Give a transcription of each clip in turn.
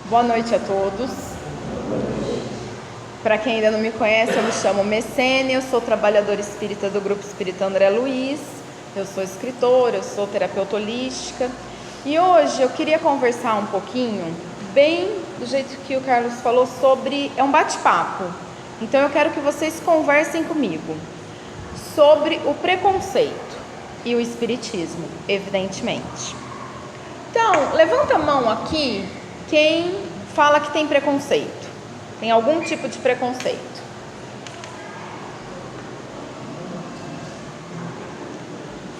Boa noite a todos. Para quem ainda não me conhece, eu me chamo Messênia, eu sou trabalhadora espírita do Grupo Espírita André Luiz, eu sou escritora, eu sou terapeuta holística e hoje eu queria conversar um pouquinho, bem do jeito que o Carlos falou, sobre, é um bate-papo, então eu quero que vocês conversem comigo sobre o preconceito e o espiritismo, evidentemente. Então, levanta a mão aqui quem fala que tem preconceito, tem algum tipo de preconceito.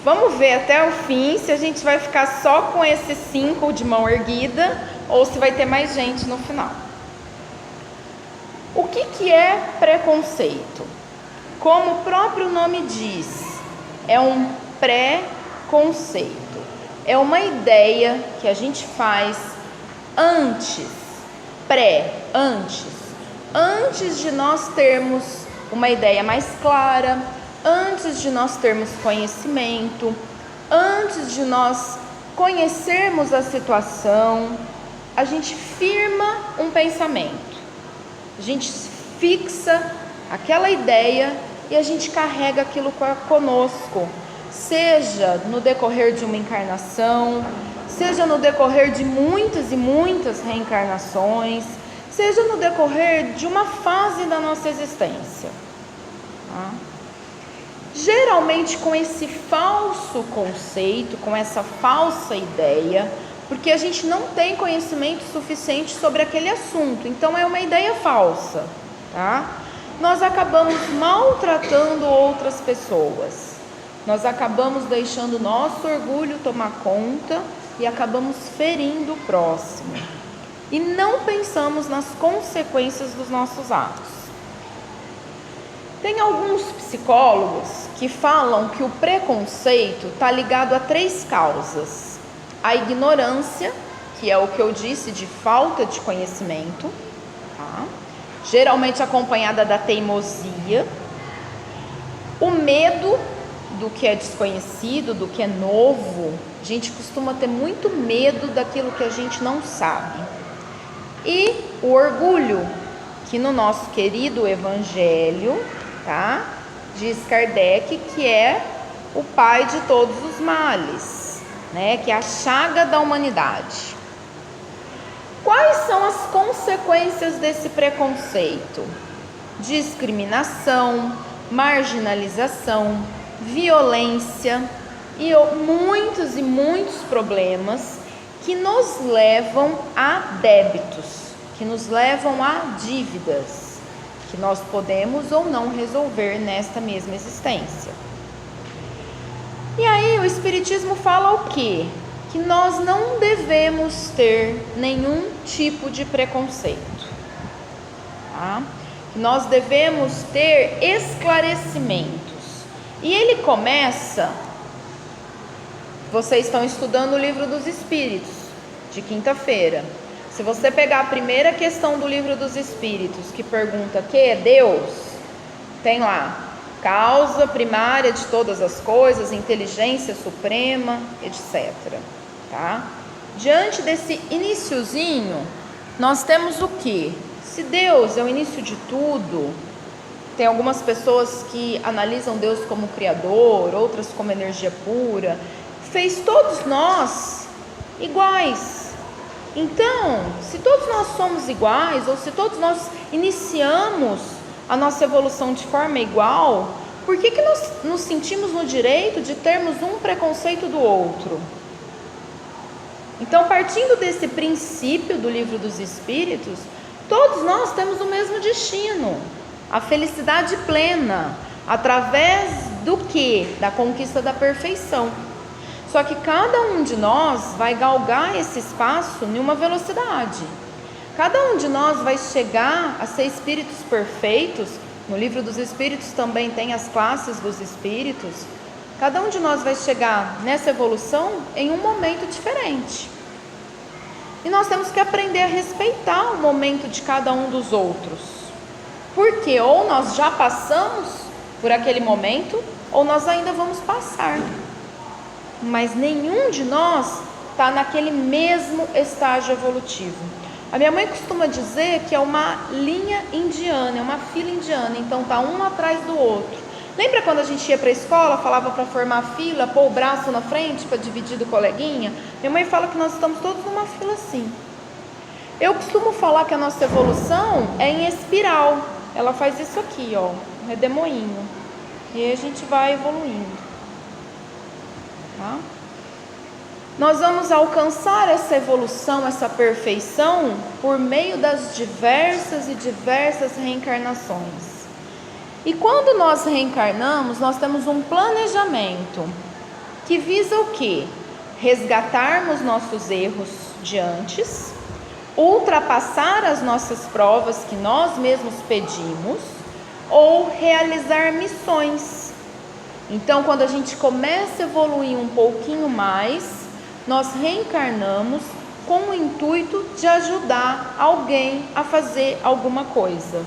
Vamos ver até o fim se a gente vai ficar só com esses 5 de mão erguida ou se vai ter mais gente no final. O que é preconceito? Como o próprio nome diz, é um preconceito. É uma ideia que a gente faz antes de nós termos uma ideia mais clara, antes de nós termos conhecimento, antes de nós conhecermos a situação, a gente firma um pensamento, a gente fixa aquela ideia e a gente carrega aquilo conosco, seja no decorrer de uma encarnação, seja no decorrer de muitas e muitas reencarnações, seja no decorrer de uma fase da nossa existência. Tá? Geralmente com esse falso conceito, com essa falsa ideia, porque a gente não tem conhecimento suficiente sobre aquele assunto, então é uma ideia falsa, tá? Nós acabamos maltratando outras pessoas, nós acabamos deixando nosso orgulho tomar conta e acabamos ferindo o próximo e não pensamos nas consequências dos nossos atos. Tem alguns psicólogos que falam que o preconceito está ligado a 3 causas: a ignorância, que é o que eu disse de falta de conhecimento, tá? Geralmente acompanhada da teimosia, o medo do que é desconhecido, do que é novo. A gente costuma ter muito medo daquilo que a gente não sabe. E o orgulho, que no nosso querido Evangelho, tá, diz Kardec que é o pai de todos os males, né, que é a chaga da humanidade. Quais são as consequências desse preconceito? Discriminação, marginalização, violência e muitos problemas que nos levam a débitos, que nos levam a dívidas, que nós podemos ou não resolver nesta mesma existência. E aí o Espiritismo fala o quê? Que nós não devemos ter nenhum tipo de preconceito, tá? Que nós devemos ter esclarecimentos. E ele começa, vocês estão estudando o Livro dos Espíritos, de quinta-feira. Se você pegar a primeira questão do Livro dos Espíritos, que pergunta: que é Deus? Tem lá, causa primária de todas as coisas, inteligência suprema, etc. Tá? Diante desse iniciozinho, nós temos o quê? Se Deus é o início de tudo, tem algumas pessoas que analisam Deus como criador, outras como energia pura, fez todos nós iguais. Então, se todos nós somos iguais, ou se todos nós iniciamos a nossa evolução de forma igual, por que nós nos sentimos no direito de termos um preconceito do outro? Então, partindo desse princípio do Livro dos Espíritos, todos nós temos o mesmo destino, a felicidade plena, através do quê? Da conquista da perfeição. Só que cada um de nós vai galgar esse espaço em uma velocidade. Cada um de nós vai chegar a ser espíritos perfeitos. No Livro dos Espíritos também tem as classes dos espíritos. Cada um de nós vai chegar nessa evolução em um momento diferente. E nós temos que aprender a respeitar o momento de cada um dos outros. Porque ou nós já passamos por aquele momento, ou nós ainda vamos passar. Mas nenhum de nós está naquele mesmo estágio evolutivo. A minha mãe costuma dizer que é uma linha indiana, é uma fila indiana, então tá um atrás do outro. Lembra quando a gente ia para a escola, falava para formar fila, pôr o braço na frente para dividir do coleguinha? Minha mãe fala que nós estamos todos numa fila assim. Eu costumo falar que a nossa evolução é em espiral. Ela faz isso aqui, ó, um redemoinho. E aí a gente vai evoluindo. Tá? Nós vamos alcançar essa evolução, essa perfeição, por meio das diversas reencarnações. E quando nós reencarnamos, nós temos um planejamento que visa o quê? Resgatarmos nossos erros de antes, ultrapassar as nossas provas que nós mesmos pedimos, ou realizar missões. Então, quando a gente começa a evoluir um pouquinho mais, nós reencarnamos com o intuito de ajudar alguém a fazer alguma coisa.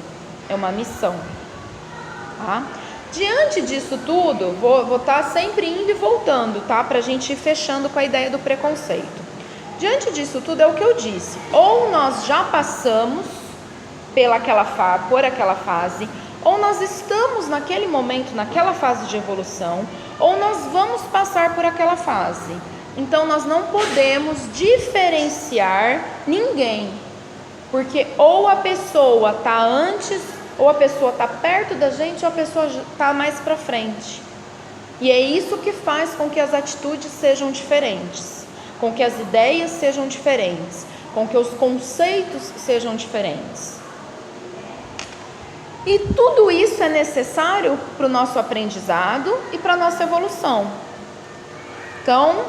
É uma missão. Tá? Diante disso tudo, vou estar sempre indo e voltando, tá? Para a gente ir fechando com a ideia do preconceito. Diante disso tudo é o que eu disse. Ou nós já passamos por aquela fase, ou nós estamos naquele momento, naquela fase de evolução, ou nós vamos passar por aquela fase. Então nós não podemos diferenciar ninguém, porque ou a pessoa está antes, ou a pessoa está perto da gente, ou a pessoa está mais para frente. E é isso que faz com que as atitudes sejam diferentes, com que as ideias sejam diferentes, com que os conceitos sejam diferentes. E tudo isso é necessário para o nosso aprendizado e para a nossa evolução. Então,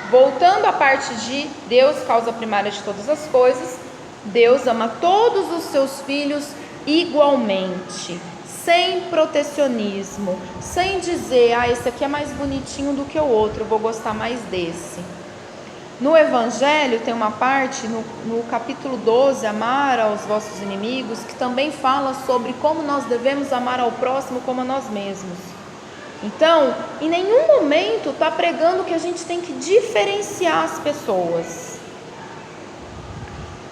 voltando à parte de Deus, causa primária de todas as coisas, Deus ama todos os seus filhos igualmente, sem protecionismo, sem dizer, esse aqui é mais bonitinho do que o outro, eu vou gostar mais desse. No Evangelho tem uma parte, no capítulo 12, amar aos vossos inimigos, que também fala sobre como nós devemos amar ao próximo como a nós mesmos. Então, em nenhum momento está pregando que a gente tem que diferenciar as pessoas.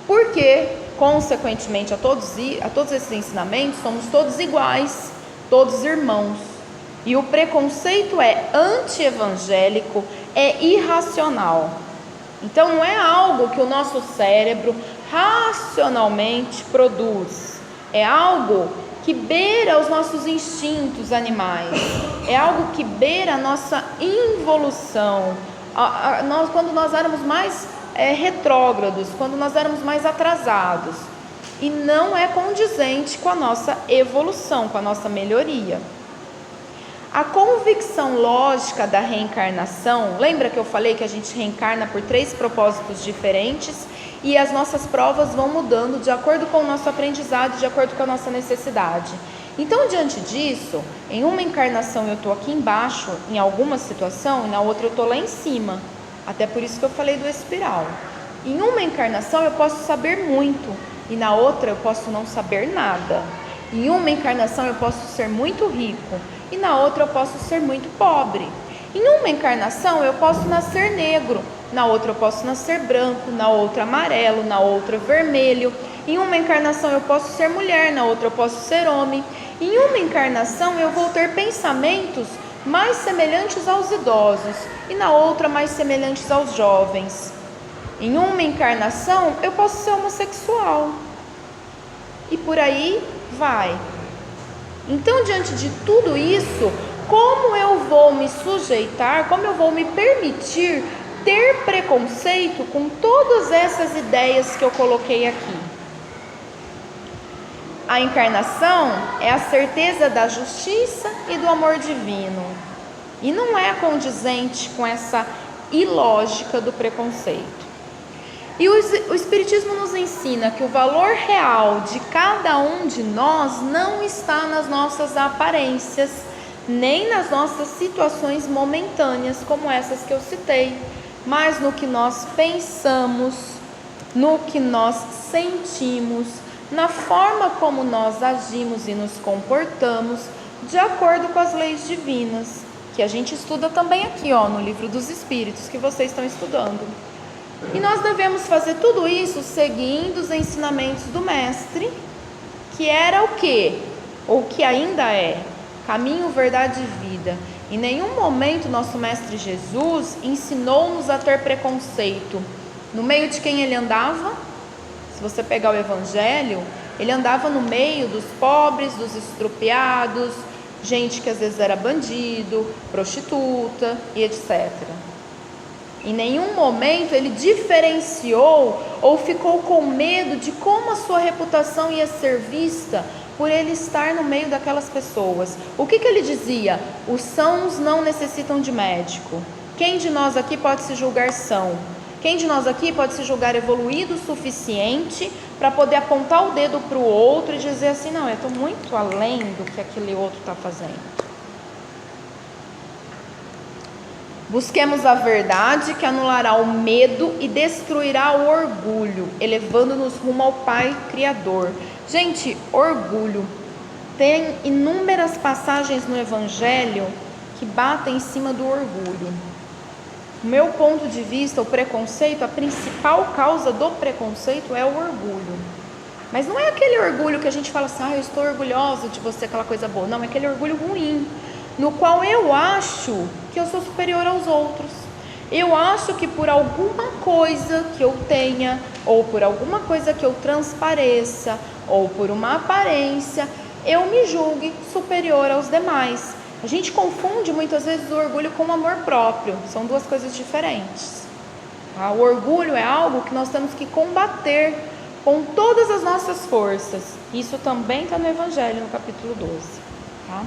Porque, consequentemente, a todos esses ensinamentos, somos todos iguais, todos irmãos. E o preconceito é anti-evangélico, é irracional. Então, não é algo que o nosso cérebro racionalmente produz. É algo que beira os nossos instintos animais, é algo que beira a nossa involução, quando nós éramos mais retrógrados, quando nós éramos mais atrasados, e não é condizente com a nossa evolução, com a nossa melhoria. A convicção lógica da reencarnação, lembra que eu falei que a gente reencarna por 3 propósitos diferentes e as nossas provas vão mudando de acordo com o nosso aprendizado, de acordo com a nossa necessidade. Então, diante disso, em uma encarnação eu estou aqui embaixo, em alguma situação, e na outra eu estou lá em cima. Até por isso que eu falei do espiral. Em uma encarnação eu posso saber muito, e na outra eu posso não saber nada. Em uma encarnação eu posso ser muito rico, e na outra eu posso ser muito pobre. Em uma encarnação eu posso nascer negro, na outra eu posso nascer branco, na outra amarelo, na outra vermelho. Em uma encarnação eu posso ser mulher, na outra eu posso ser homem. Em uma encarnação eu vou ter pensamentos mais semelhantes aos idosos, e na outra mais semelhantes aos jovens. Em uma encarnação eu posso ser homossexual. E por aí vai. Então, diante de tudo isso, como eu vou me sujeitar, como eu vou me permitir ter preconceito com todas essas ideias que eu coloquei aqui? A encarnação é a certeza da justiça e do amor divino, e não é condizente com essa ilógica do preconceito. E o Espiritismo nos ensina que o valor real de cada um de nós não está nas nossas aparências, nem nas nossas situações momentâneas, como essas que eu citei, mas no que nós pensamos, no que nós sentimos, na forma como nós agimos e nos comportamos, de acordo com as leis divinas, que a gente estuda também aqui, no Livro dos Espíritos, que vocês estão estudando. E nós devemos fazer tudo isso seguindo os ensinamentos do Mestre, que era o quê? Ou que ainda é? Caminho, verdade e vida. Em nenhum momento nosso Mestre Jesus ensinou-nos a ter preconceito. No meio de quem ele andava, se você pegar o Evangelho, ele andava no meio dos pobres, dos estrupiados, gente que às vezes era bandido, prostituta e etc. Em nenhum momento ele diferenciou ou ficou com medo de como a sua reputação ia ser vista por ele estar no meio daquelas pessoas. O que ele dizia? Os sãos não necessitam de médico. Quem de nós aqui pode se julgar são? Quem de nós aqui pode se julgar evoluído o suficiente para poder apontar o dedo para o outro e dizer assim, não, eu estou muito além do que aquele outro está fazendo. Busquemos a verdade que anulará o medo e destruirá o orgulho, elevando-nos rumo ao Pai Criador. Gente, orgulho. Tem inúmeras passagens no Evangelho que batem em cima do orgulho. Do meu ponto de vista, o preconceito, a principal causa do preconceito é o orgulho. Mas não é aquele orgulho que a gente fala assim, eu estou orgulhosa de você, aquela coisa boa. Não, é aquele orgulho ruim, no qual eu acho que eu sou superior aos outros. Eu acho que por alguma coisa que eu tenha, ou por alguma coisa que eu transpareça, ou por uma aparência, eu me julgue superior aos demais. A gente confunde muitas vezes o orgulho com o amor próprio, são duas coisas diferentes. Tá? O orgulho é algo que nós temos que combater com todas as nossas forças. Isso também está no Evangelho, no capítulo 12. Tá?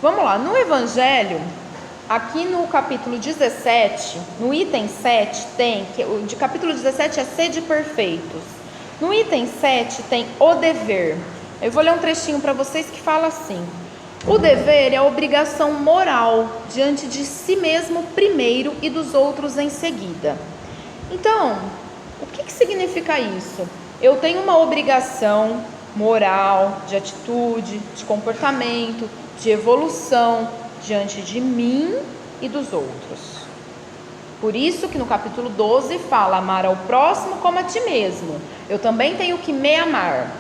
Vamos lá, no Evangelho, aqui no capítulo 17, no item 7 tem, de capítulo 17 é sede perfeitos. No item 7 tem o dever. Eu vou ler um trechinho para vocês que fala assim: o dever é a obrigação moral diante de si mesmo primeiro e dos outros em seguida. Então, o que significa isso? Eu tenho uma obrigação moral, de atitude, de comportamento, de evolução diante de mim e dos outros. Por isso que no capítulo 12 fala amar ao próximo como a ti mesmo. Eu também tenho que me amar.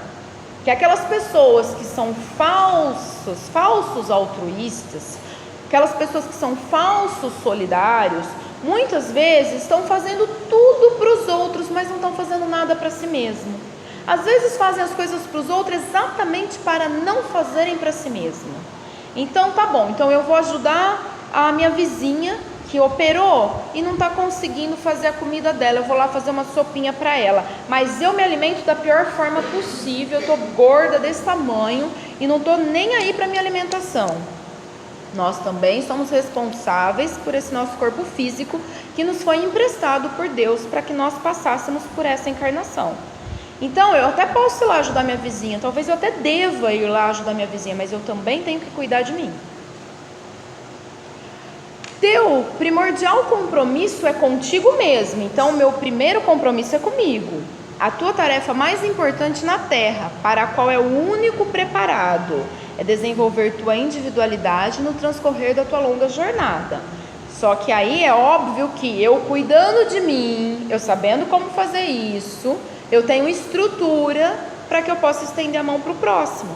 Que aquelas pessoas que são falsos altruístas, aquelas pessoas que são falsos solidários, muitas vezes estão fazendo tudo para os outros, mas não estão fazendo nada para si mesmo. Às vezes fazem as coisas para os outros exatamente para não fazerem para si mesmo. Então tá bom, então eu vou ajudar a minha vizinha que operou e não está conseguindo fazer a comida dela, eu vou lá fazer uma sopinha para ela, mas eu me alimento da pior forma possível, eu estou gorda desse tamanho e não estou nem aí para minha alimentação. Nós também somos responsáveis por esse nosso corpo físico que nos foi emprestado por Deus para que nós passássemos por essa encarnação. Então eu até posso ir lá ajudar minha vizinha, talvez eu até deva ir lá ajudar minha vizinha, mas eu também tenho que cuidar de mim. Teu primordial compromisso é contigo mesmo, então o meu primeiro compromisso é comigo. A tua tarefa mais importante na Terra, para a qual é o único preparado, é desenvolver tua individualidade no transcorrer da tua longa jornada. Só que aí é óbvio que eu cuidando de mim, eu sabendo como fazer isso, eu tenho estrutura para que eu possa estender a mão para o próximo.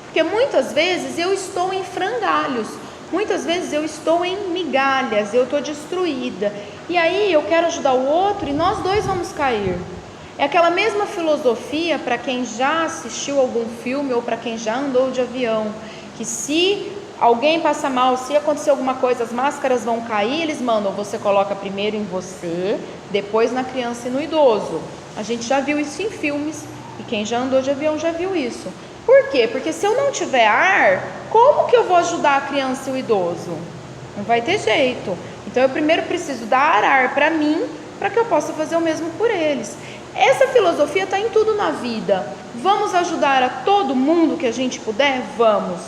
Porque muitas vezes eu estou em frangalhos, muitas vezes eu estou em migalhas, eu estou destruída. E aí eu quero ajudar o outro e nós dois vamos cair. É aquela mesma filosofia para quem já assistiu algum filme ou para quem já andou de avião, que se alguém passa mal, se acontecer alguma coisa, as máscaras vão cair, eles mandam, você coloca primeiro em você, depois na criança e no idoso. A gente já viu isso em filmes, e quem já andou de avião já viu isso. Por quê? Porque se eu não tiver ar, como que eu vou ajudar a criança e o idoso? Não vai ter jeito. Então eu primeiro preciso dar ar para mim, para que eu possa fazer o mesmo por eles. Essa filosofia está em tudo na vida. Vamos ajudar a todo mundo que a gente puder? Vamos.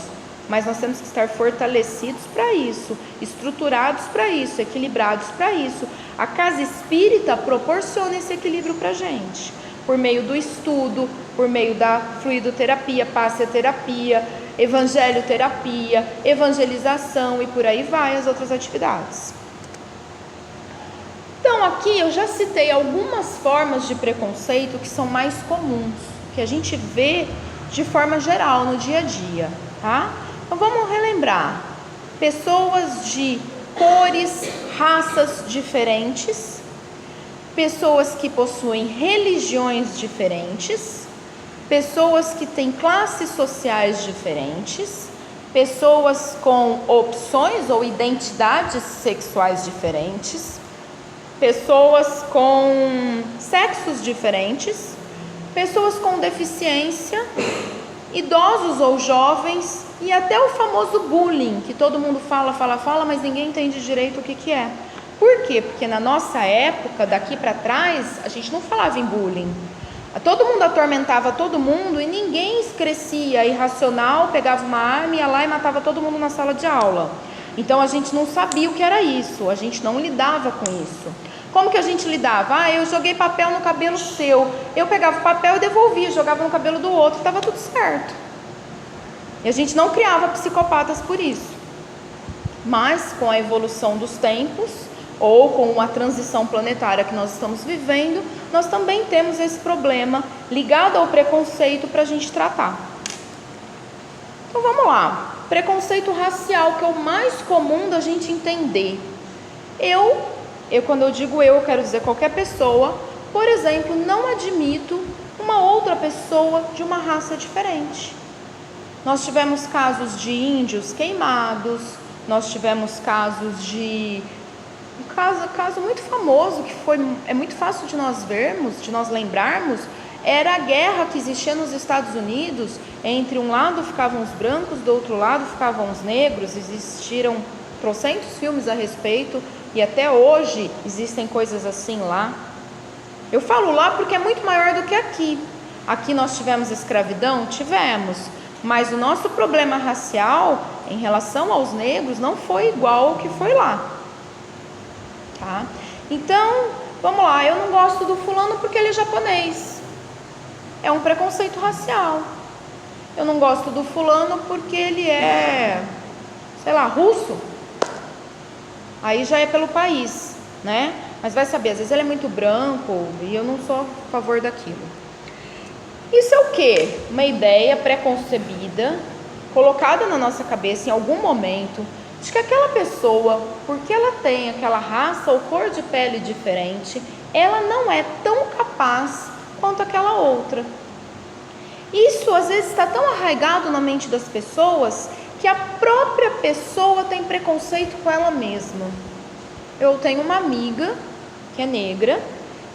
Mas nós temos que estar fortalecidos para isso, estruturados para isso, equilibrados para isso. A casa espírita proporciona esse equilíbrio para a gente, por meio do estudo, por meio da fluidoterapia, passeterapia, evangelioterapia, evangelização e por aí vai as outras atividades. Então Então aqui eu já citei algumas formas de preconceito que são mais comuns, que a gente vê de forma geral no dia a dia, tá? Então vamos relembrar. Pessoas de cores, raças diferentes, pessoas que possuem religiões diferentes, pessoas que têm classes sociais diferentes, pessoas com opções ou identidades sexuais diferentes, pessoas com sexos diferentes, pessoas com deficiência, idosos ou jovens e até o famoso bullying, que todo mundo fala, mas ninguém entende direito o que é. Por quê? Porque na nossa época, daqui para trás, a gente não falava em bullying. Todo mundo atormentava todo mundo e ninguém crescia irracional, pegava uma arma, ia lá e matava todo mundo na sala de aula. Então a gente não sabia o que era isso, a gente não lidava com isso. Como que a gente lidava? Eu joguei papel no cabelo seu. Eu pegava o papel e devolvia, jogava no cabelo do outro, estava tudo certo. E a gente não criava psicopatas por isso. Mas com a evolução dos tempos, ou com a transição planetária que nós estamos vivendo, nós também temos esse problema ligado ao preconceito para a gente tratar. Então vamos lá. Preconceito racial, que é o mais comum da gente entender. Quando eu digo eu quero dizer qualquer pessoa, por exemplo, não admito uma outra pessoa de uma raça diferente. Nós tivemos casos de índios queimados, nós tivemos casos de... Um caso muito famoso, que é muito fácil de nós vermos, de nós lembrarmos, era a guerra que existia nos Estados Unidos. Entre um lado ficavam os brancos, do outro lado ficavam os negros. Existiram trocentos filmes a respeito e até hoje existem coisas assim lá. Eu falo lá porque é muito maior do que aqui. Aqui nós tivemos escravidão? Tivemos. Mas o nosso problema racial em relação aos negros não foi igual ao que foi lá. Tá? Então, vamos lá, eu não gosto do fulano porque ele é japonês. É um preconceito racial. Eu não gosto do fulano porque ele é, russo. Aí já é pelo país, né? Mas vai saber, às vezes ele é muito branco e eu não sou a favor daquilo. Isso é o quê? Uma ideia preconcebida, colocada na nossa cabeça em algum momento, de que aquela pessoa, porque ela tem aquela raça ou cor de pele diferente, ela não é tão capaz quanto aquela outra. Isso às vezes está tão arraigado na mente das pessoas que a própria pessoa tem preconceito com ela mesma. Eu tenho uma amiga que é negra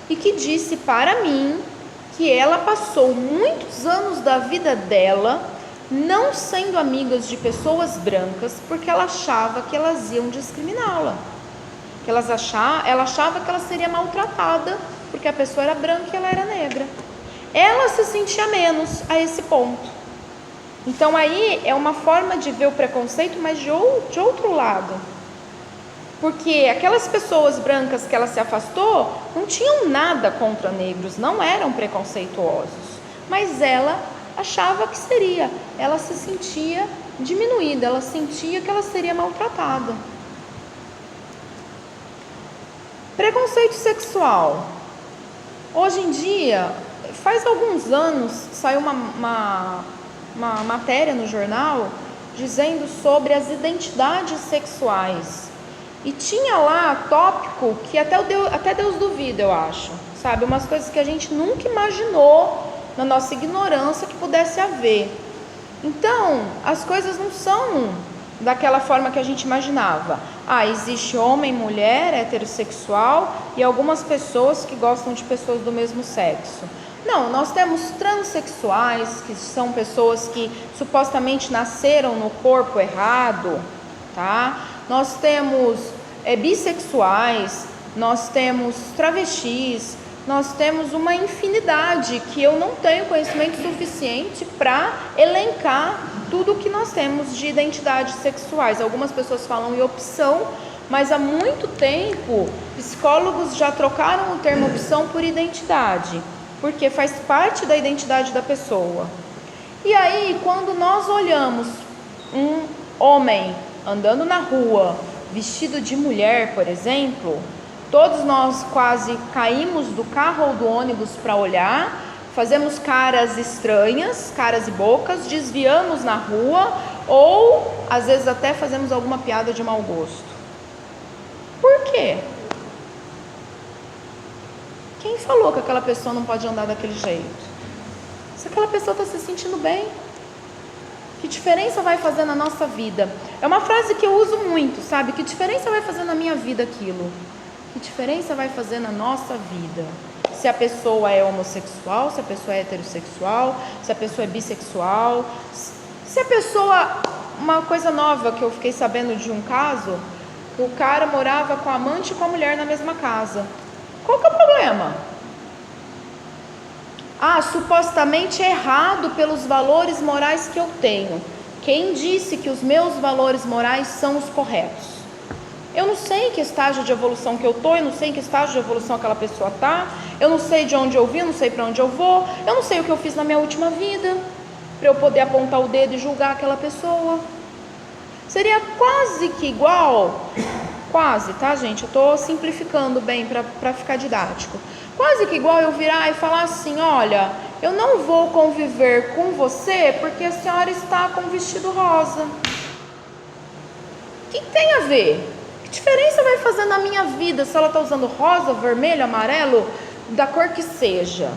e que disse para mim que ela passou muitos anos da vida dela não sendo amigas de pessoas brancas, porque ela achava que elas iam discriminá-la. Ela achava que ela seria maltratada, porque a pessoa era branca e ela era negra. Ela se sentia menos a esse ponto. Então aí é uma forma de ver o preconceito, mas de outro lado. Porque aquelas pessoas brancas que ela se afastou, não tinham nada contra negros, não eram preconceituosos. Mas ela achava que seria, ela se sentia diminuída, ela sentia que ela seria maltratada. Preconceito sexual. Hoje em dia, faz alguns anos, saiu uma matéria no jornal dizendo sobre as identidades sexuais. E tinha lá tópico que até Deus duvida, eu acho. Sabe, umas coisas que a gente nunca imaginou na nossa ignorância que pudesse haver. Então, as coisas não são daquela forma que a gente imaginava. Existe homem, mulher, heterossexual e algumas pessoas que gostam de pessoas do mesmo sexo. Não, nós temos transexuais, que são pessoas que supostamente nasceram no corpo errado, tá? Nós temos bissexuais, nós temos travestis, nós temos uma infinidade que eu não tenho conhecimento suficiente para elencar tudo o que nós temos de identidades sexuais. Algumas pessoas falam em opção, mas há muito tempo psicólogos já trocaram o termo opção por identidade, porque faz parte da identidade da pessoa. E aí, quando nós olhamos um homem andando na rua, vestido de mulher, por exemplo, Todos nós quase caímos do carro ou do ônibus para olhar, fazemos caras estranhas, caras e bocas, desviamos na rua ou às vezes até fazemos alguma piada de mau gosto. Por quê? Quem falou que aquela pessoa não pode andar daquele jeito? Se aquela pessoa está se sentindo bem, que diferença vai fazer na nossa vida? É uma frase que eu uso muito, sabe? Que diferença vai fazer na minha vida aquilo? Que diferença vai fazer na nossa vida? Se a pessoa é homossexual, se a pessoa é heterossexual, se a pessoa é bissexual, se a pessoa... Uma coisa nova que eu fiquei sabendo de um caso, o cara morava com a amante e com a mulher na mesma casa. Qual que é o problema? Supostamente errado pelos valores morais que eu tenho. Quem disse que os meus valores morais são os corretos? Eu não sei em que estágio de evolução que eu estou, eu não sei em que estágio de evolução aquela pessoa está, eu não sei de onde eu vim, eu não sei para onde eu vou, eu não sei o que eu fiz na minha última vida, para eu poder apontar o dedo e julgar aquela pessoa. Seria quase que igual, quase, tá gente? Eu estou simplificando bem para ficar didático. Quase que igual eu virar e falar assim: olha, eu não vou conviver com você porque a senhora está com um vestido rosa. O que tem a ver? Que diferença vai fazer na minha vida se ela está usando rosa, vermelho, amarelo, da cor que seja?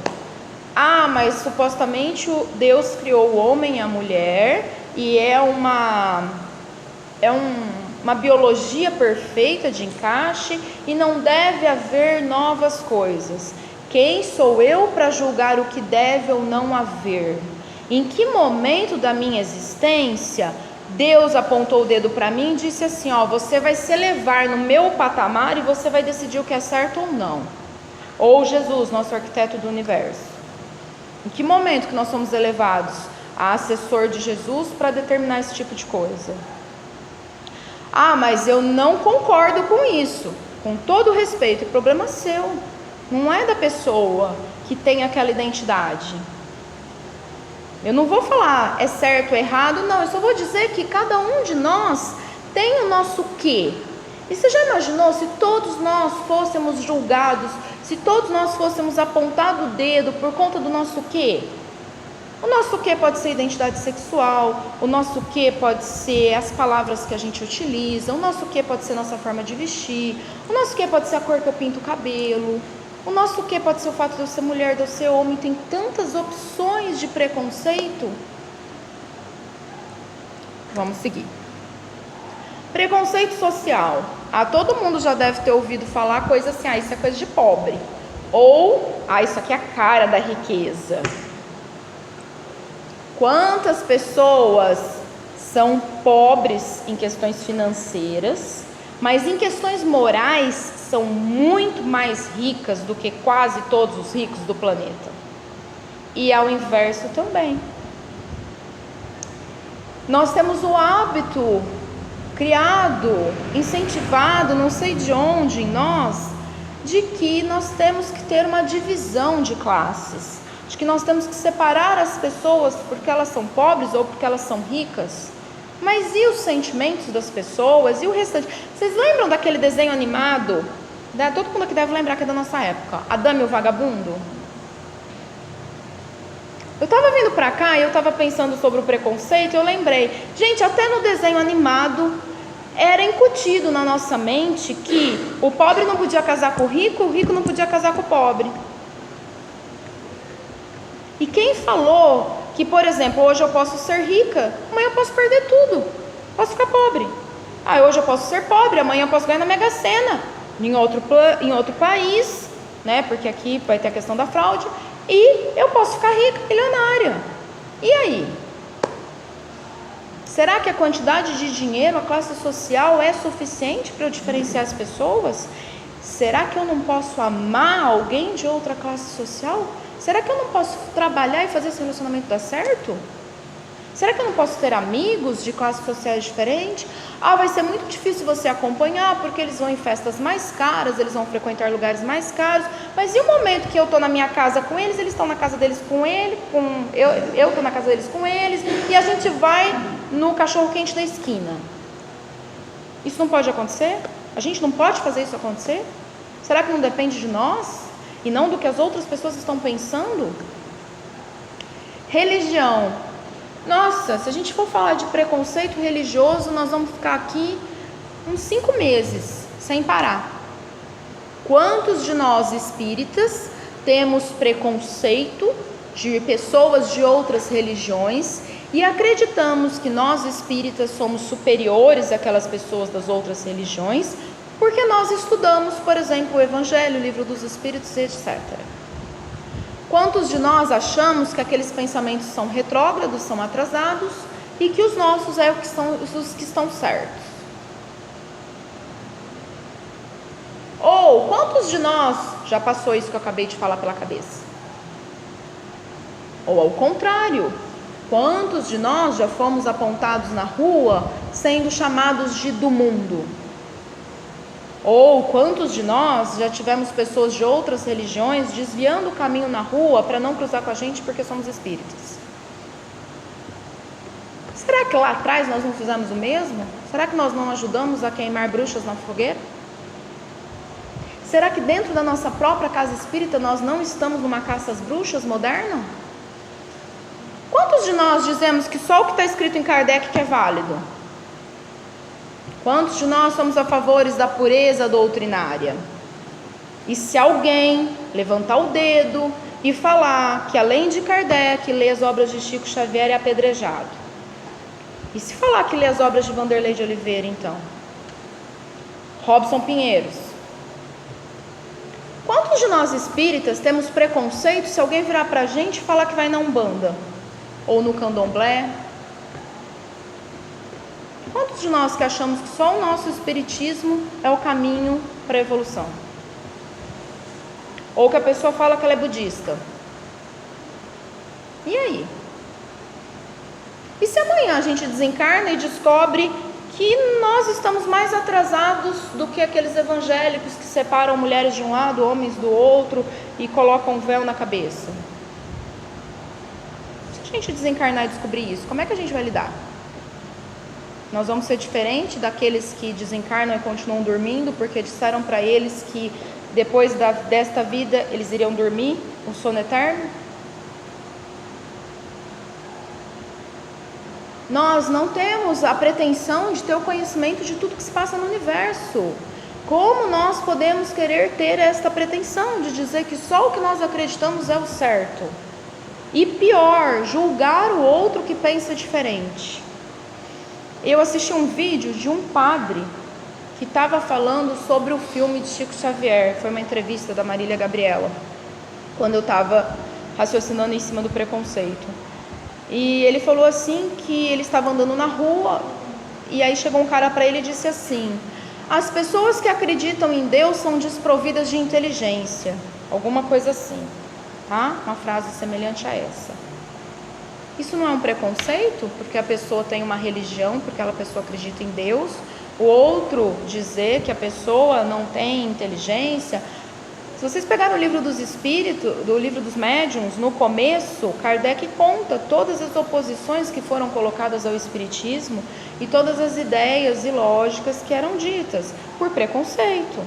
Mas supostamente Deus criou o homem e a mulher e é uma biologia perfeita de encaixe e não deve haver novas coisas. Quem sou eu para julgar o que deve ou não haver? Em que momento da minha existência Deus apontou o dedo para mim e disse assim: você vai se elevar no meu patamar e você vai decidir o que é certo ou não? Ou Jesus, nosso arquiteto do universo. Em que momento que nós somos elevados a assessor de Jesus para determinar esse tipo de coisa? Mas eu não concordo com isso. Com todo respeito, é problema seu. Não é da pessoa que tem aquela identidade. Eu não vou falar é certo ou errado, não. Eu só vou dizer que cada um de nós tem o nosso quê. E você já imaginou se todos nós fôssemos julgados, se todos nós fôssemos apontados o dedo por conta do nosso quê? O nosso quê pode ser identidade sexual, o nosso quê pode ser as palavras que a gente utiliza, o nosso quê pode ser nossa forma de vestir, o nosso quê pode ser a cor que eu pinto o cabelo, o nosso quê pode ser o fato de eu ser mulher, de eu ser homem. Tem tantas opções de preconceito. Vamos seguir. Preconceito social. Todo mundo já deve ter ouvido falar coisa assim: isso é coisa de pobre. Ou, isso aqui é a cara da riqueza. Quantas pessoas são pobres em questões financeiras, mas em questões morais são muito mais ricas do que quase todos os ricos do planeta. E ao inverso também. Nós temos o hábito criado, incentivado, não sei de onde em nós, de que nós temos que ter uma divisão de classes, de que nós temos que separar as pessoas porque elas são pobres ou porque elas são ricas. Mas e os sentimentos das pessoas? E o restante? Vocês lembram daquele desenho animado? Todo mundo aqui deve lembrar que é da nossa época, A Dama e o Vagabundo. Eu estava vindo para cá e eu estava pensando sobre o preconceito e eu lembrei, gente, até no desenho animado era incutido na nossa mente que o pobre não podia casar com o rico não podia casar com o pobre. E quem falou que, por exemplo, hoje eu posso ser rica, amanhã eu posso perder tudo, posso ficar pobre. Hoje eu posso ser pobre, amanhã eu posso ganhar na Mega Sena, em outro país, né? Porque aqui vai ter a questão da fraude, e eu posso ficar rica, milionária. E aí? Será que a quantidade de dinheiro, a classe social é suficiente para eu diferenciar as pessoas? Será que eu não posso amar alguém de outra classe social? Será que eu não posso trabalhar e fazer esse relacionamento dar certo? Será que eu não posso ter amigos de classes sociais diferentes? Vai ser muito difícil você acompanhar, porque eles vão em festas mais caras, eles vão frequentar lugares mais caros. Mas e o momento que eu estou na minha casa com eles estão na casa deles com ele, eu estou na casa deles com eles, e a gente vai no cachorro-quente da esquina? Isso não pode acontecer? A gente não pode fazer isso acontecer? Será que não depende de nós? E não do que as outras pessoas estão pensando? Religião. Nossa, se a gente for falar de preconceito religioso, nós vamos ficar aqui uns 5 meses, sem parar. Quantos de nós espíritas temos preconceito de pessoas de outras religiões e acreditamos que nós espíritas somos superiores àquelas pessoas das outras religiões, porque nós estudamos, por exemplo, o Evangelho, o Livro dos Espíritos, etc. Quantos de nós achamos que aqueles pensamentos são retrógrados, são atrasados, e que os nossos é os que estão certos? Ou quantos de nós já passou isso que eu acabei de falar pela cabeça? Ou ao contrário, quantos de nós já fomos apontados na rua sendo chamados de do mundo? Ou quantos de nós já tivemos pessoas de outras religiões desviando o caminho na rua para não cruzar com a gente porque somos espíritas? Será que lá atrás nós não fizemos o mesmo? Será que nós não ajudamos a queimar bruxas na fogueira? Será que dentro da nossa própria casa espírita nós não estamos numa caça às bruxas moderna? Quantos de nós dizemos que só o que está escrito em Kardec que é válido? Quantos de nós somos a favor da pureza doutrinária? E se alguém levantar o dedo e falar que além de Kardec, lê as obras de Chico Xavier é apedrejado? E se falar que lê as obras de Vanderlei de Oliveira, então? Robson Pinheiros. Quantos de nós espíritas temos preconceito se alguém virar pra gente e falar que vai na Umbanda? Ou no Candomblé? Quantos de nós que achamos que só o nosso espiritismo é o caminho para a evolução? Ou que a pessoa fala que ela é budista? E aí? E se amanhã a gente desencarna e descobre que nós estamos mais atrasados do que aqueles evangélicos que separam mulheres de um lado, homens do outro e colocam um véu na cabeça? Se a gente desencarnar e descobrir isso, como é que a gente vai lidar? Nós vamos ser diferente daqueles que desencarnam e continuam dormindo porque disseram para eles que depois desta vida eles iriam dormir um sono eterno? Nós não temos a pretensão de ter o conhecimento de tudo que se passa no universo. Como nós podemos querer ter esta pretensão de dizer que só o que nós acreditamos é o certo? E pior, julgar o outro que pensa diferente. Eu assisti um vídeo de um padre que estava falando sobre o filme de Chico Xavier. Foi uma entrevista da Marília Gabriela, quando eu estava raciocinando em cima do preconceito. E ele falou assim que ele estava andando na rua e aí chegou um cara para ele e disse assim: as pessoas que acreditam em Deus são desprovidas de inteligência. Alguma coisa assim, tá? Uma frase semelhante a essa. Isso não é um preconceito? Porque a pessoa tem uma religião, porque aquela pessoa acredita em Deus. O outro dizer que a pessoa não tem inteligência. Se vocês pegaram o livro dos espíritos, do livro dos médiuns, no começo, Kardec conta todas as oposições que foram colocadas ao espiritismo e todas as ideias e lógicas que eram ditas por preconceito.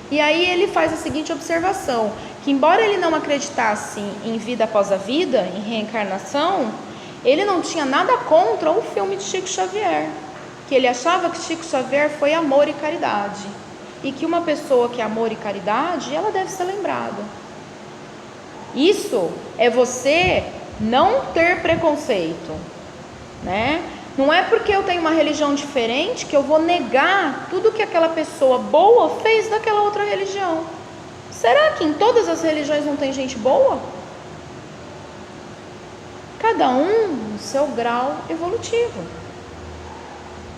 E aí ele faz a seguinte observação, que embora ele não acreditasse em vida após a vida, em reencarnação, ele não tinha nada contra o filme de Chico Xavier, que ele achava que Chico Xavier foi amor e caridade, e que uma pessoa que é amor e caridade, ela deve ser lembrada. Isso é você não ter preconceito, né? Não é porque eu tenho uma religião diferente que eu vou negar tudo que aquela pessoa boa fez daquela outra religião. Será que em todas as religiões não tem gente boa? Cada um no seu grau evolutivo.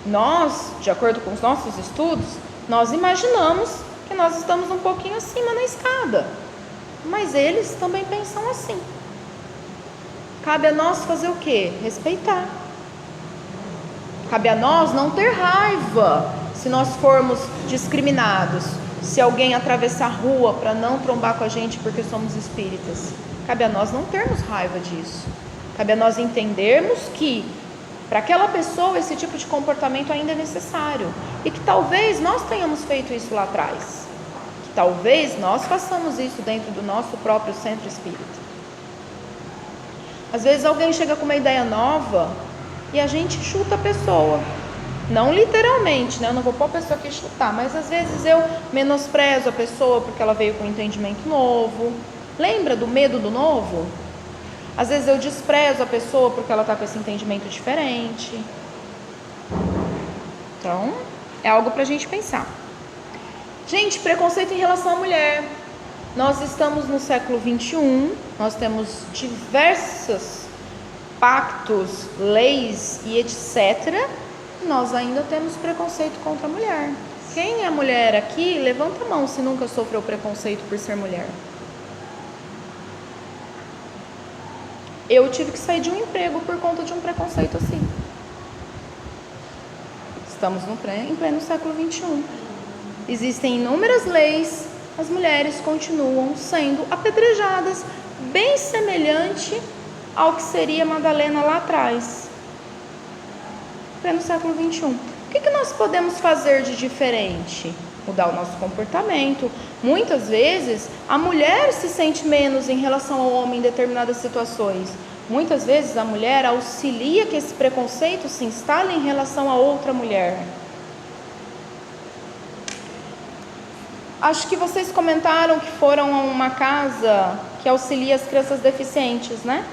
Nós, de acordo com os nossos estudos, nós imaginamos que nós estamos um pouquinho acima na escada, mas eles também pensam assim. Cabe a nós fazer o quê? Respeitar. Cabe a nós não ter raiva se nós formos discriminados, se alguém atravessar a rua para não trombar com a gente porque somos espíritas. Cabe a nós não termos raiva disso. Cabe a nós entendermos que para aquela pessoa esse tipo de comportamento ainda é necessário e que talvez nós tenhamos feito isso lá atrás. talvez nós façamos isso dentro do nosso próprio centro espírita. Às vezes alguém chega com uma ideia nova e a gente chuta a pessoa. Não literalmente, né? Eu não vou pôr a pessoa aqui chutar, mas às vezes eu menosprezo a pessoa porque ela veio com um entendimento novo. Lembra do medo do novo? Às vezes eu desprezo a pessoa porque ela está com esse entendimento diferente. Então, é algo para a gente pensar. Gente, preconceito em relação à mulher. Nós estamos no século 21, nós temos diversos pactos, leis e etc. Nós ainda temos preconceito contra a mulher. Quem é mulher aqui, levanta a mão se nunca sofreu preconceito por ser mulher. Eu tive que sair de um emprego por conta de um preconceito assim. Estamos em pleno século 21. Existem inúmeras leis, as mulheres continuam sendo apedrejadas, bem semelhante ao que seria Madalena lá atrás. No século 21. O que nós podemos fazer de diferente? Mudar o nosso comportamento. Muitas vezes a mulher se sente menos em relação ao homem em determinadas situações. Muitas vezes a mulher auxilia que esse preconceito se instale em relação a outra mulher. Acho que vocês comentaram que foram a uma casa que auxilia as crianças deficientes, né?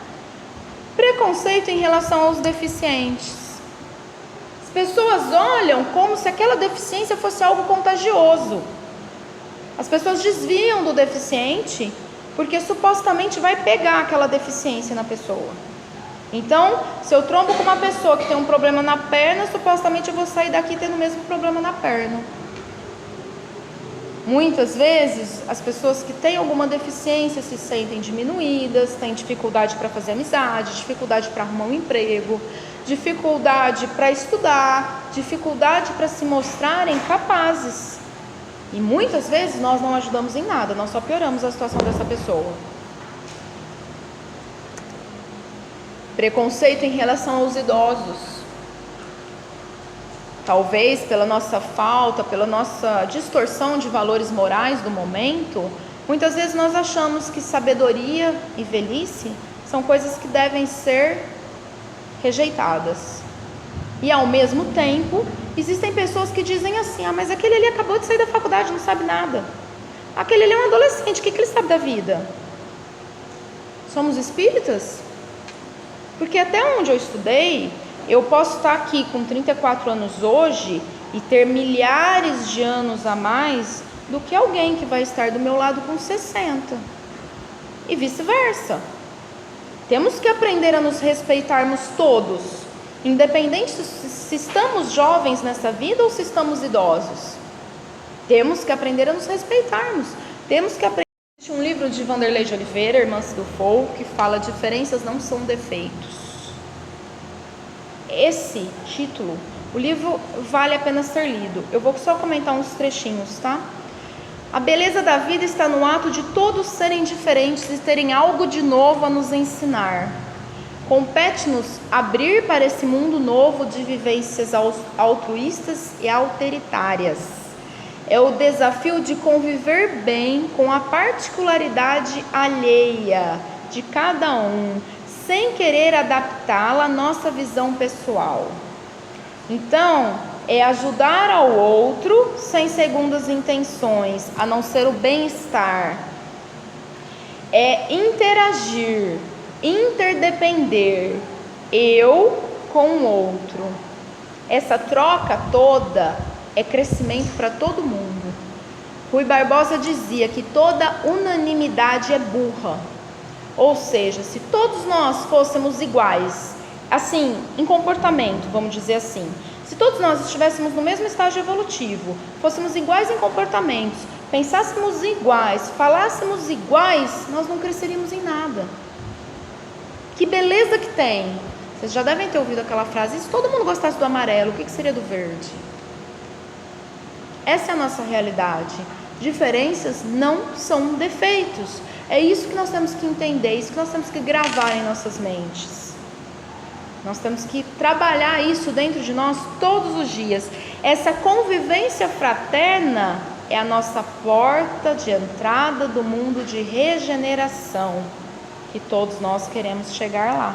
Preconceito em relação aos deficientes. Pessoas olham como se aquela deficiência fosse algo contagioso. As pessoas desviam do deficiente porque supostamente vai pegar aquela deficiência na pessoa. Então, se eu trombo com uma pessoa que tem um problema na perna, supostamente eu vou sair daqui tendo o mesmo problema na perna. Muitas vezes, as pessoas que têm alguma deficiência se sentem diminuídas, têm dificuldade para fazer amizade, dificuldade para arrumar um emprego, dificuldade para estudar, dificuldade para se mostrarem capazes. E muitas vezes nós não ajudamos em nada, nós só pioramos a situação dessa pessoa. Preconceito em relação aos idosos. Talvez pela nossa falta, pela nossa distorção de valores morais do momento, muitas vezes nós achamos que sabedoria e velhice são coisas que devem ser rejeitadas. E ao mesmo tempo, existem pessoas que dizem assim: mas aquele ali acabou de sair da faculdade, não sabe nada. Aquele ali é um adolescente, o que ele sabe da vida? Somos espíritas? Porque até onde eu estudei, eu posso estar aqui com 34 anos hoje e ter milhares de anos a mais do que alguém que vai estar do meu lado com 60. E vice-versa. Temos que aprender a nos respeitarmos todos, independente se estamos jovens nessa vida ou se estamos idosos. Temos que aprender a nos respeitarmos. Temos que aprender. Existe um livro de Vanderlei de Oliveira, Irmã Cidufou, que fala: diferenças não são defeitos. Esse título, o livro vale a pena ser lido. Eu vou só comentar uns trechinhos, tá? A beleza da vida está no ato de todos serem diferentes e terem algo de novo a nos ensinar. Compete-nos abrir para esse mundo novo de vivências altruístas e alteritárias. É o desafio de conviver bem com a particularidade alheia de cada um, sem querer adaptá-la à nossa visão pessoal. Então, é ajudar ao outro sem segundas intenções, a não ser o bem-estar. É interagir, interdepender, eu com o outro. Essa troca toda é crescimento para todo mundo. Rui Barbosa dizia que toda unanimidade é burra. Ou seja, se todos nós fôssemos iguais, assim, em comportamento, vamos dizer assim, se todos nós estivéssemos no mesmo estágio evolutivo, fôssemos iguais em comportamentos, pensássemos iguais, falássemos iguais, nós não cresceríamos em nada. Que beleza que tem! Vocês já devem ter ouvido aquela frase: se todo mundo gostasse do amarelo, o que seria do verde? Essa é a nossa realidade. Diferenças não são defeitos. É isso que nós temos que entender, é isso que nós temos que gravar em nossas mentes. Nós temos que trabalhar isso dentro de nós todos os dias. Essa convivência fraterna é a nossa porta de entrada do mundo de regeneração, que todos nós queremos chegar lá.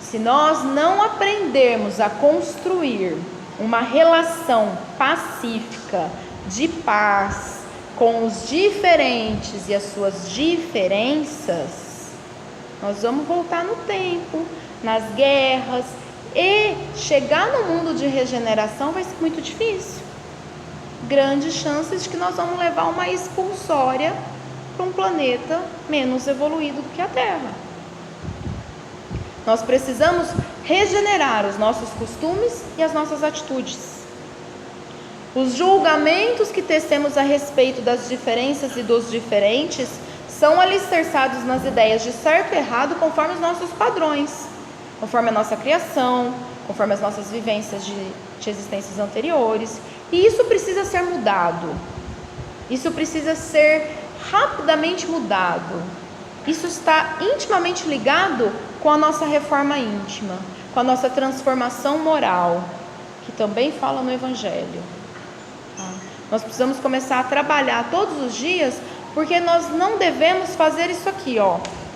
Se nós não aprendermos a construir uma relação pacífica, de paz, com os diferentes e as suas diferenças, nós vamos voltar no tempo, nas guerras, e chegar no mundo de regeneração vai ser muito difícil. Grandes chances de que nós vamos levar uma expulsória para um planeta menos evoluído do que a Terra. Nós precisamos regenerar os nossos costumes e as nossas atitudes. Os julgamentos que tecemos a respeito das diferenças e dos diferentes são alicerçados nas ideias de certo e errado conforme os nossos padrões, conforme a nossa criação, conforme as nossas vivências de existências anteriores. E isso precisa ser mudado. Isso precisa ser rapidamente mudado. Isso está intimamente ligado com a nossa reforma íntima, com a nossa transformação moral, que também fala no Evangelho. Nós precisamos começar a trabalhar todos os dias, porque nós não devemos fazer isso aqui,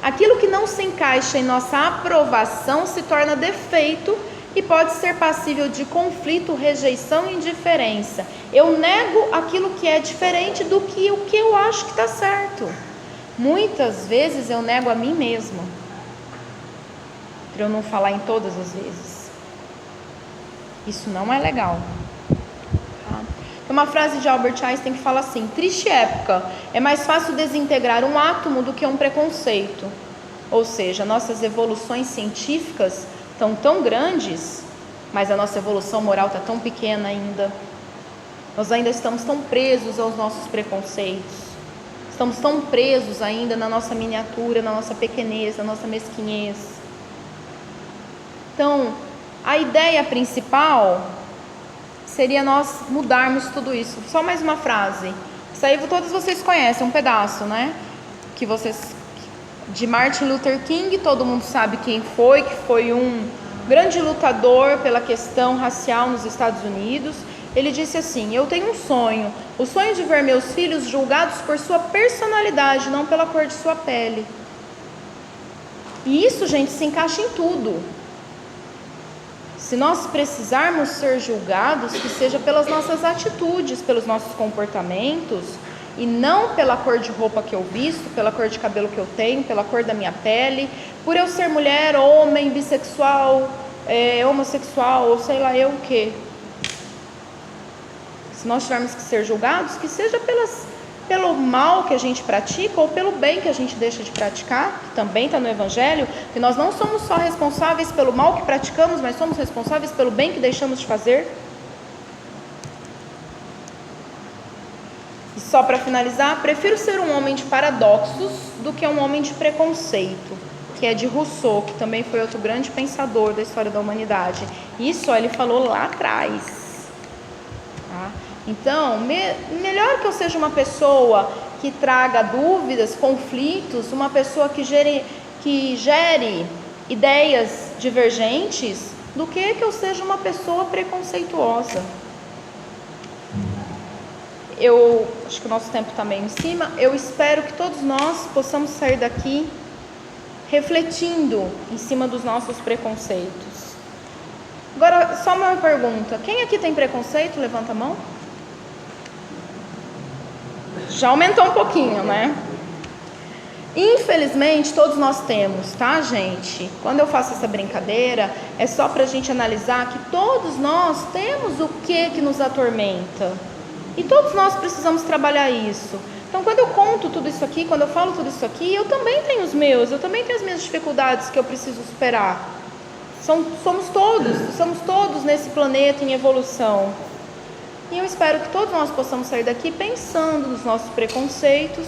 Aquilo que não se encaixa em nossa aprovação se torna defeito e pode ser passível de conflito, rejeição e indiferença. Eu nego aquilo que é diferente do que o que eu acho que está certo. Muitas vezes eu nego a mim mesmo, para eu não falar em todas as vezes. Isso não é legal. Tem uma frase de Albert Einstein que fala assim: triste época, é mais fácil desintegrar um átomo do que um preconceito. Ou seja, nossas evoluções científicas estão tão grandes, mas a nossa evolução moral está tão pequena ainda. Nós ainda estamos tão presos aos nossos preconceitos. Estamos tão presos ainda na nossa miniatura, na nossa pequenez, na nossa mesquinhez. Então, a ideia principal seria nós mudarmos tudo isso. Só mais uma frase. Isso aí todos vocês conhecem, um pedaço, de Martin Luther King, todo mundo sabe quem foi, que foi um grande lutador pela questão racial nos Estados Unidos. Ele disse assim: eu tenho um sonho, o sonho de ver meus filhos julgados por sua personalidade, não pela cor de sua pele. E isso, gente, se encaixa em tudo. Se nós precisarmos ser julgados, que seja pelas nossas atitudes, pelos nossos comportamentos, e não pela cor de roupa que eu visto, pela cor de cabelo que eu tenho, pela cor da minha pele, por eu ser mulher, homem, bissexual, homossexual, ou sei lá eu o que. Se nós tivermos que ser julgados, que seja pelo mal que a gente pratica ou pelo bem que a gente deixa de praticar, que também está no Evangelho, que nós não somos só responsáveis pelo mal que praticamos, mas somos responsáveis pelo bem que deixamos de fazer. E só para finalizar, prefiro ser um homem de paradoxos do que um homem de preconceito, que é de Rousseau, que também foi outro grande pensador da história da humanidade. Isso ele falou lá atrás. Tá? Então, melhor que eu seja uma pessoa que traga dúvidas, conflitos, uma pessoa que gere ideias divergentes, do que eu seja uma pessoa preconceituosa. Eu acho que o nosso tempo está meio em cima. Eu espero que todos nós possamos sair daqui refletindo em cima dos nossos preconceitos. Agora, só uma pergunta: quem aqui tem preconceito? Levanta a mão. Já aumentou um pouquinho, né? Infelizmente, todos nós temos, tá, gente? Quando eu faço essa brincadeira, é só pra gente analisar que todos nós temos o que nos atormenta. E todos nós precisamos trabalhar isso. Então, quando eu conto tudo isso aqui, quando eu falo tudo isso aqui, eu também tenho os meus, eu também tenho as minhas dificuldades que eu preciso superar. Somos todos nesse planeta em evolução. E eu espero que todos nós possamos sair daqui pensando nos nossos preconceitos,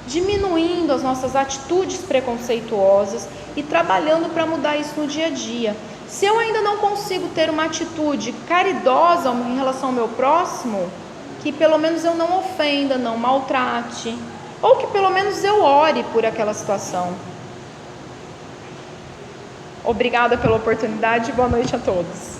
diminuindo as nossas atitudes preconceituosas e trabalhando para mudar isso no dia a dia. Se eu ainda não consigo ter uma atitude caridosa em relação ao meu próximo, que pelo menos eu não ofenda, não maltrate, ou que pelo menos eu ore por aquela situação. Obrigada pela oportunidade e boa noite a todos.